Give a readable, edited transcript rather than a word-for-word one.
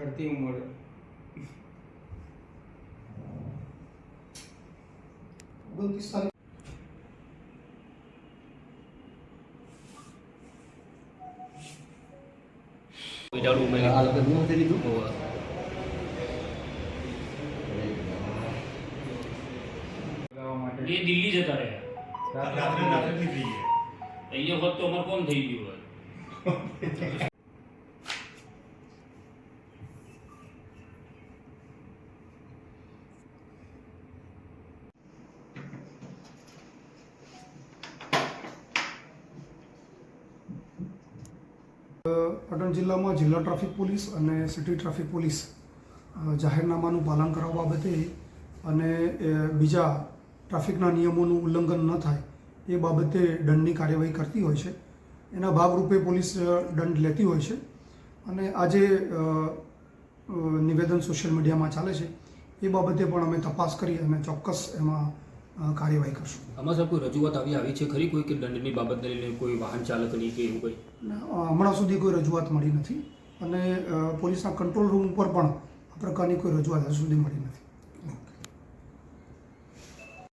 ચડતી ઉંમર એ દિલ્હી જતા રહ્યા રાત્રે નીકળી ગયા અહીંયા હોત તો અમારે કોમ થઈ ગયું હોય। પાટણ જિલ્લામાં જિલ્લા ટ્રાફિક પોલીસ અને સિટી ટ્રાફિક પોલીસ જાહેરનામાનું પાલન કરવા બાબતે અને બીજા ટ્રાફિકના નિયમોનું ઉલ્લંઘન ન થાય એ બાબતે દંડની કાર્યવાહી કરતી હોય છે। એના ભાગરૂપે પોલીસ દંડ લેતી હોય છે અને આજે નિવેદન સોશિયલ મીડિયામાં ચાલે છે એ બાબતે પણ અમે તપાસ કરી અને ચોક્કસ એમાં કાર્યવાહી કરશું। આમાં સાહેબ કોઈ રજૂઆત આવી છે ખરી કોઈ કે દંડની બાબતને લઈને કોઈ વાહન ચાલકની કે એવું કંઈ? હમણાં સુધી કોઈ રજૂઆત મળી નથી અને પોલીસના કંટ્રોલ રૂમ પર પણ આ પ્રકારની કોઈ રજૂઆત હજુ સુધી મળી નથી।